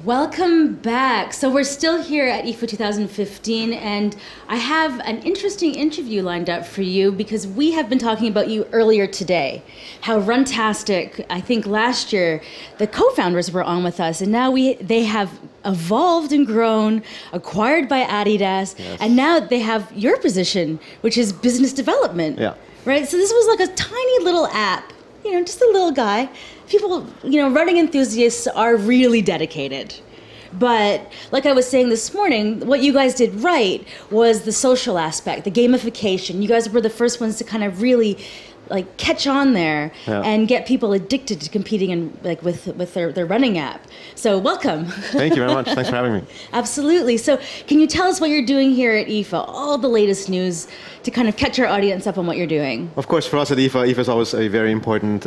Welcome back. So we're still here at IFA 2015, and I have an interesting interview lined up for you because we have been talking about you earlier today. How Runtastic, I think last year, the co-founders were on with us, and now they have evolved and grown, acquired by Adidas, yes. And now they have your position, which is business development. Yeah. Right? So this was like a tiny little app, just a little guy. People, running enthusiasts are really dedicated. But like I was saying this morning, what you guys did right was the social aspect, the gamification. You guys were the first ones to kind of really catch on there and get people addicted to competing in with their running app. So welcome. Thank you very much. Thanks for having me. Absolutely. So can you tell us what you're doing here at IFA, all the latest news to kind of catch our audience up on what you're doing? Of course, for us at IFA is always a very important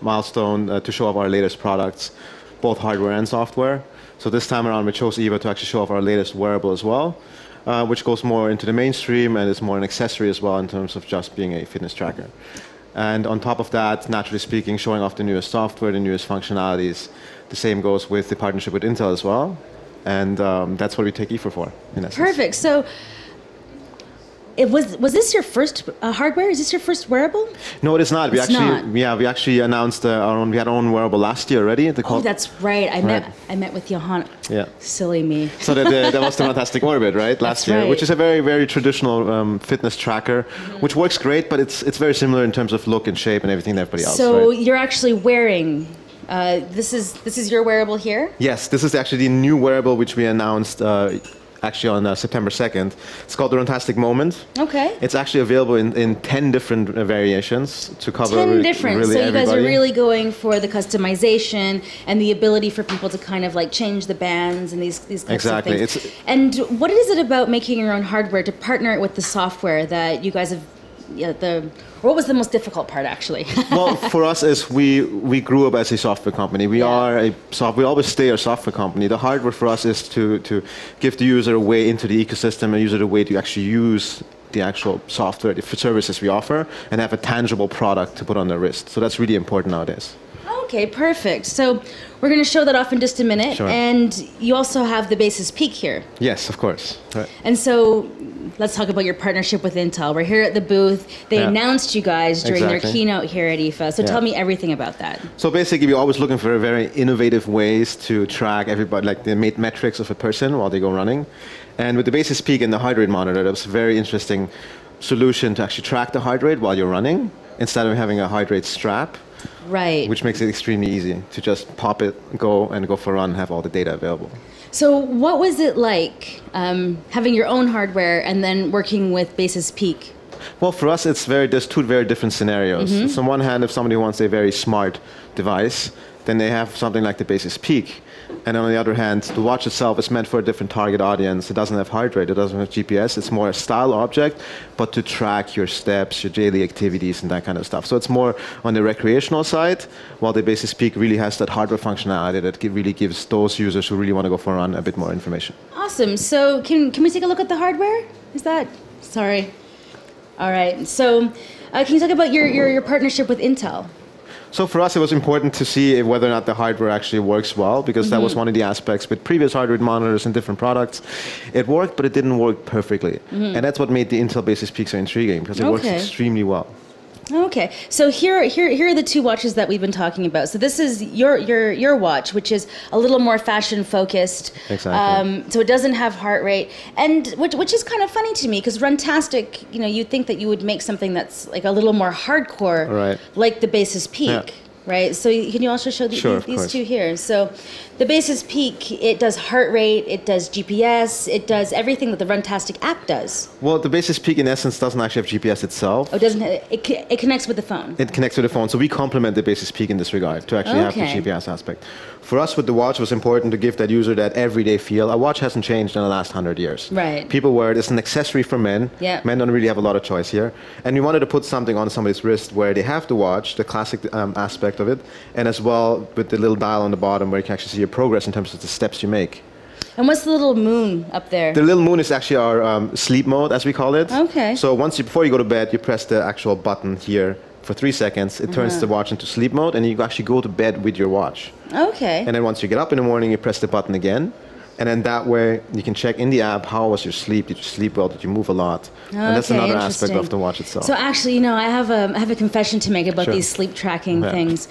milestone to show off our latest products, both hardware and software. So this time around we chose IFA to actually show off our latest wearable as well, which goes more into the mainstream and is more an accessory as well in terms of just being a fitness tracker. And on top of that, naturally speaking, showing off the newest software, the newest functionalities. The same goes with the partnership with Intel as well. And that's what we take IFA for, in essence. Perfect. So was this your first hardware? Is this your first wearable? No, it is not. We actually announced we had our own wearable last year already. Oh, that's right. I met with Johan. Yeah. Silly me. So that was the Runtastic Orbit, right? Last year, right. Which is a very, very traditional fitness tracker, which works great, but it's very similar in terms of look and shape and everything to everybody else. So right? You're actually wearing. This is your wearable here? Yes, this is actually the new wearable which we announced actually on September 2nd. It's called the Runtastic Moment. Okay. It's actually available in 10 different variations to cover 10 different. Really so you everybody. Guys are really going for the customization and the ability for people to kind of change the bands and these types of things. And what is it about making your own hardware to partner it with the software that you guys have? What was the most difficult part, actually? Well, for us, is we grew up as a software company. We always stay a software company. The hardware for us is to give the user a way into the ecosystem and user a way to actually use the actual software, the services we offer, and have a tangible product to put on their wrist. So that's really important nowadays. Okay, perfect. So we're going to show that off in just a minute. Sure. And you also have the Basis Peak here. Yes, of course. Right. And so let's talk about your partnership with Intel. We're here at the booth. They announced you guys during their keynote here at IFA. So tell me everything about that. So basically, we're always looking for very innovative ways to track everybody, like the metrics of a person while they go running. And with the Basis Peak and the heart rate monitor, that was a very interesting solution to actually track the heart rate while you're running instead of having a heart rate strap. Right. Which makes it extremely easy to just pop it, go for a run, and have all the data available. So what was it like having your own hardware and then working with Basis Peak? Well, for us, there's two very different scenarios. So on one hand, if somebody wants a very smart device, then they have something like the Basis Peak. And on the other hand, the watch itself is meant for a different target audience. It doesn't have heart rate, it doesn't have GPS. It's more a style object, but to track your steps, your daily activities, and that kind of stuff. So it's more on the recreational side, while the Basis Peak really has that hardware functionality that really gives those users who really want to go for a run a bit more information. Awesome. So can we take a look at the hardware? Sorry. All right. So can you talk about your partnership with Intel? So for us, it was important to see whether or not the hardware actually works well, because that was one of the aspects with previous heart rate monitors and different products. It worked, but it didn't work perfectly. And that's what made the Intel Basis Peak so intriguing, because it works extremely well. Okay, so here are the two watches that we've been talking about. So this is your watch, which is a little more fashion focused. Exactly. So it doesn't have heart rate, and which is kind of funny to me because Runtastic, you'd think that you would make something that's like a little more hardcore, like the Basis Peak. Yeah. Right, so can you also show these two here? So the Basis Peak, it does heart rate, it does GPS, it does everything that the Runtastic app does. Well, the Basis Peak in essence doesn't actually have GPS itself. Oh, it doesn't. It connects with the phone. It connects with the phone, so we complement the Basis Peak in this regard to actually have the GPS aspect. For us with the watch, it was important to give that user that everyday feel. A watch hasn't changed in the last 100 years. Right. People wear it as an accessory for men. Yeah. Men don't really have a lot of choice here. And we wanted to put something on somebody's wrist where they have the watch, the classic aspect of it, and as well with the little dial on the bottom where you can actually see your progress in terms of the steps you make. And what's the little moon up there? The little moon is actually our sleep mode, as we call it. Okay. So before you go to bed, you press the actual button here, for 3 seconds, it turns the watch into sleep mode, and you actually go to bed with your watch. Okay. And then once you get up in the morning, you press the button again, and then that way you can check in the app, how was your sleep? Did you sleep well? Did you move a lot? And that's another aspect of the watch itself. So actually, I have a confession to make about these sleep tracking things.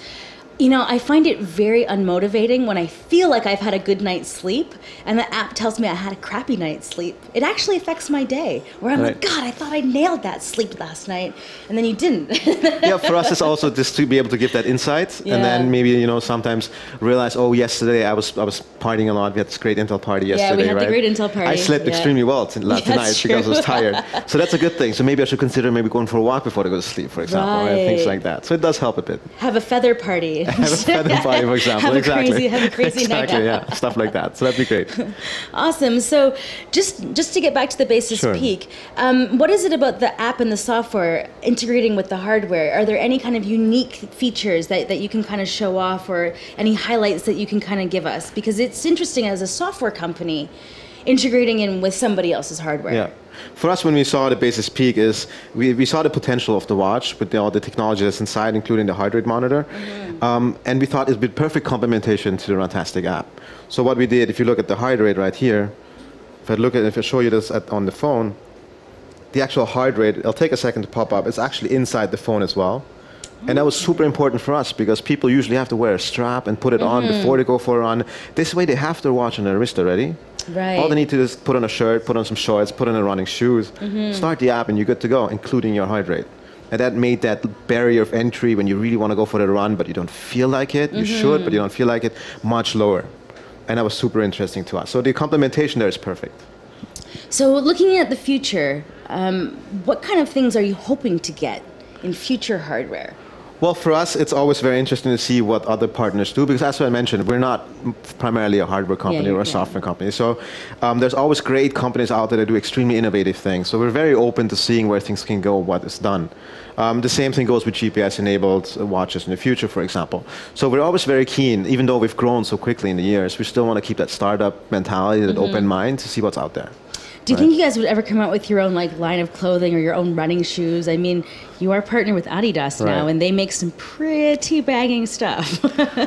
I find it very unmotivating when I feel like I've had a good night's sleep and the app tells me I had a crappy night's sleep. It actually affects my day, where I'm like, God, I thought I nailed that sleep last night, and then you didn't. Yeah, for us, it's also just to be able to give that insight, and then maybe, sometimes realize, oh, yesterday I was partying a lot. We had this great Intel party yesterday, we had the great Intel party. I slept extremely well tonight because I was tired. So that's a good thing. So maybe I should consider going for a walk before I go to sleep, for example, right? Things like that. So it does help a bit. Have a feather party. Have a feather party, for example. Have a crazy night out. Yeah, stuff like that. So that'd be great. Awesome. So just to get back to the Basis Peak, what is it about the app and the software integrating with the hardware? Are there any kind of unique features that you can kind of show off, or any highlights that you can kind of give us? Because it's interesting as a software company integrating in with somebody else's hardware. Yeah. For us, when we saw the Basis Peak, we saw the potential of the watch with all the technology that's inside, including the heart rate monitor. And we thought it would be perfect complementation to the Runtastic app. So what we did, if you look at the heart rate right here, if I show you this on the phone, the actual heart rate, it'll take a second to pop up. It's actually inside the phone as well. And that was super important for us because people usually have to wear a strap and put it on before they go for a run. This way they have their watch on their wrist already. Right. All they need to do is put on a shirt, put on some shorts, put on the running shoes, start the app, and you're good to go, including your heart rate. And that made that barrier of entry when you really want to go for the run, but you don't feel like it. You should, but you don't feel like it, much lower. And that was super interesting to us. So the complementation there is perfect. So looking at the future, what kind of things are you hoping to get in future hardware? Well, for us, it's always very interesting to see what other partners do, because as I mentioned, we're not primarily a hardware company or a software company. So there's always great companies out there that do extremely innovative things. So we're very open to seeing where things can go, what is done. The same thing goes with GPS-enabled watches in the future, for example. So we're always very keen, even though we've grown so quickly in the years, we still want to keep that startup mentality, that open mind to see what's out there. Do you think you guys would ever come out with your own line of clothing or your own running shoes? I mean, you are partnered with Adidas now, and they make some pretty banging stuff.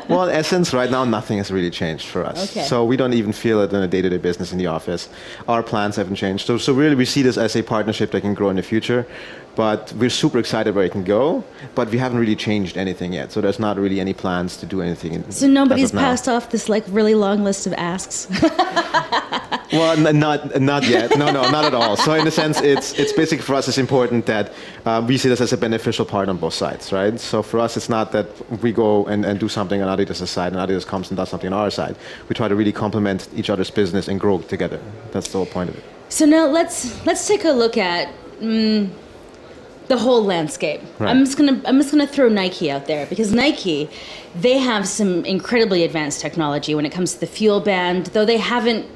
Well, in essence, right now, nothing has really changed for us. Okay. So we don't even feel it in a day-to-day business in the office. Our plans haven't changed. So really, we see this as a partnership that can grow in the future. But we're super excited where it can go, but we haven't really changed anything yet. So there's not really any plans to do anything. So nobody's passed off this really long list of asks? Well, not yet. No, not at all. So in a sense, it's basically for us, it's important that we see this as a beneficial part on both sides, right? So for us, it's not that we go and do something on Adidas' side and Adidas comes and does something on our side. We try to really complement each other's business and grow together. That's the whole point of it. So now let's take a look at the whole landscape. Right. I'm just gonna throw Nike out there, because Nike, they have some incredibly advanced technology when it comes to the fuel band, though they haven't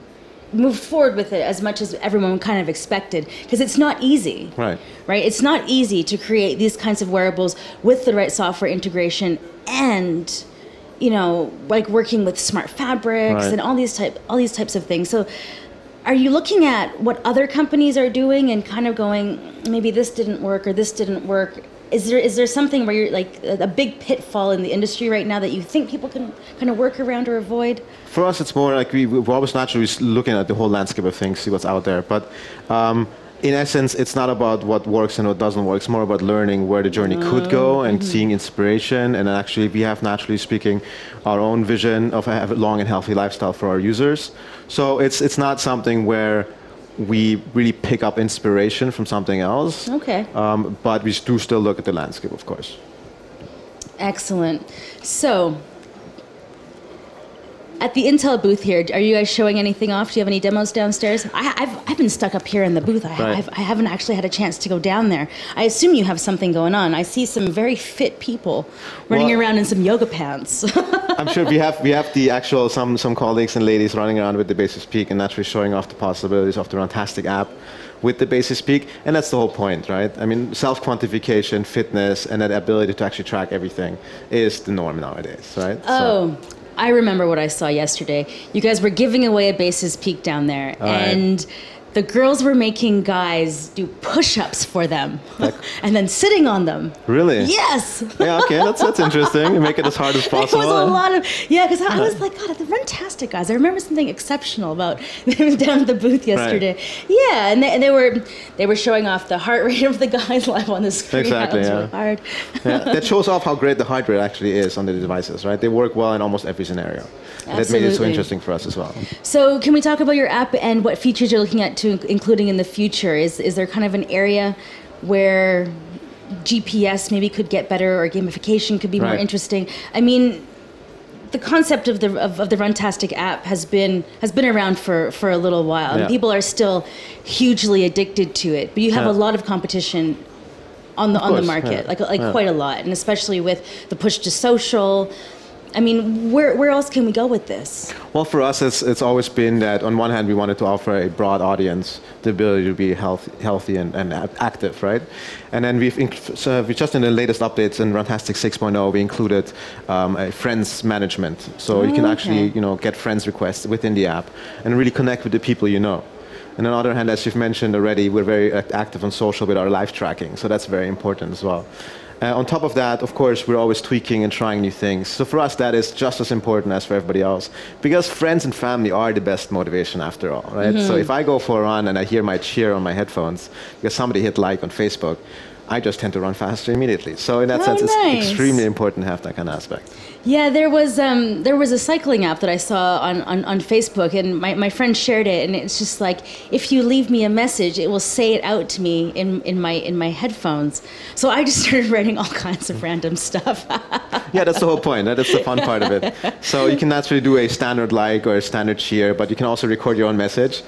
moved forward with it as much as everyone kind of expected, because it's not easy. Right. It's not easy to create these kinds of wearables with the right software integration and working with smart fabrics and all these types of things. So are you looking at what other companies are doing and kind of going, maybe this didn't work or this didn't work? Is there something where you're a big pitfall in the industry right now that you think people can kind of work around or avoid? For us, it's more like we're always naturally looking at the whole landscape of things, see what's out there. But in essence, it's not about what works and what doesn't work. It's more about learning where the journey could go and seeing inspiration. And actually, we have, naturally speaking, our own vision of a long and healthy lifestyle for our users. So it's not something where we really pick up inspiration from something else. Okay. But we do still look at the landscape, of course. Excellent. So, at the Intel booth here, are you guys showing anything off? Do you have any demos downstairs? I've been stuck up here in the booth. I haven't actually had a chance to go down there. I assume you have something going on. I see some very fit people running around in some yoga pants. I'm sure we have the actual some colleagues and ladies running around with the Basis Peak and actually showing off the possibilities of the Runtastic app with the Basis Peak, and that's the whole point, right? I mean, self-quantification, fitness, and that ability to actually track everything is the norm nowadays, right? Oh. So, I remember what I saw yesterday. You guys were giving away a Basis Peak down there, and the girls were making guys do push-ups for them and then sitting on them. Really? Yes. Yeah, okay, that's interesting. You make it as hard as possible. It was a lot of, because I was like, God, the Runtastic guys, I remember something exceptional about them down at the booth yesterday. Right. Yeah, and they were showing off the heart rate of the guys live on the screen. Exactly, That was really hard. Yeah, that shows off how great the heart rate actually is on the devices, right? They work well in almost every scenario. And that made it so interesting for us as well. So can we talk about your app and what features you're looking at including in the future? Is there kind of an area where GPS maybe could get better or gamification could be more interesting? I mean, the concept of the Runtastic app has been around for a little while, and people are still hugely addicted to it. But you have a lot of competition on the market, quite a lot, and especially with the push to social. I mean, where else can we go with this? Well, for us, it's always been that on one hand, we wanted to offer a broad audience the ability to be healthy and active, right? And then we just in the latest updates in Runtastic 6.0, we included a friends management. So you can actually get friends requests within the app and really connect with the people you know. And on the other hand, as you've mentioned already, we're very active on social with our live tracking. So that's very important as well. On top of that, of course, we're always tweaking and trying new things. So for us, that is just as important as for everybody else. Because friends and family are the best motivation after all, right? So if I go for a run and I hear my cheer on my headphones because somebody hit like on Facebook, I just tend to run faster immediately. So in that sense, it's extremely important to have that kind of aspect. Yeah, there was a cycling app that I saw on Facebook, and my friend shared it, and it's just like, if you leave me a message, it will say it out to me in my headphones. So I just started writing all kinds of random stuff. Yeah, that's the whole point. That's the fun part of it. So you can naturally do a standard like or a standard cheer, but you can also record your own message,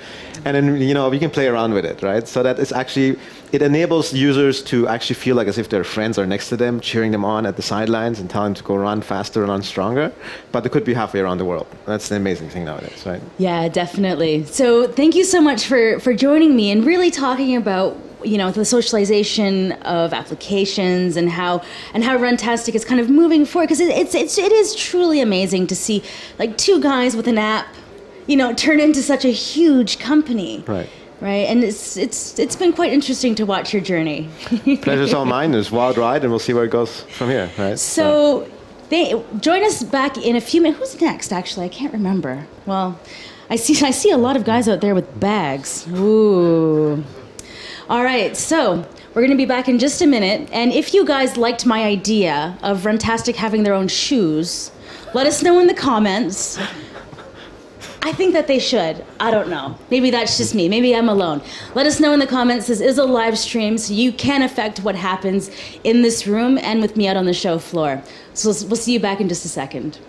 and then you can play around with it, right? So that is actually, it enables users to actually feel like as if their friends are next to them, cheering them on at the sidelines and telling them to go run faster and run stronger. But they could be halfway around the world. That's the amazing thing nowadays, right? Yeah, definitely. So thank you so much for joining me and really talking about the socialization of applications and how Runtastic is kind of moving forward, because it is truly amazing to see like two guys with an app, turn into such a huge company. Right, and it's been quite interesting to watch your journey. Pleasure's all mine. It's a wild ride, and we'll see where it goes from here. Right. So, join us back in a few minutes. Who's next? Actually, I can't remember. Well, I see a lot of guys out there with bags. Ooh. All right, so we're going to be back in just a minute, and if you guys liked my idea of Runtastic having their own shoes, let us know in the comments. I think that they should. I don't know. Maybe that's just me. Maybe I'm alone. Let us know in the comments. This is a live stream, so you can affect what happens in this room and with me out on the show floor. So we'll see you back in just a second.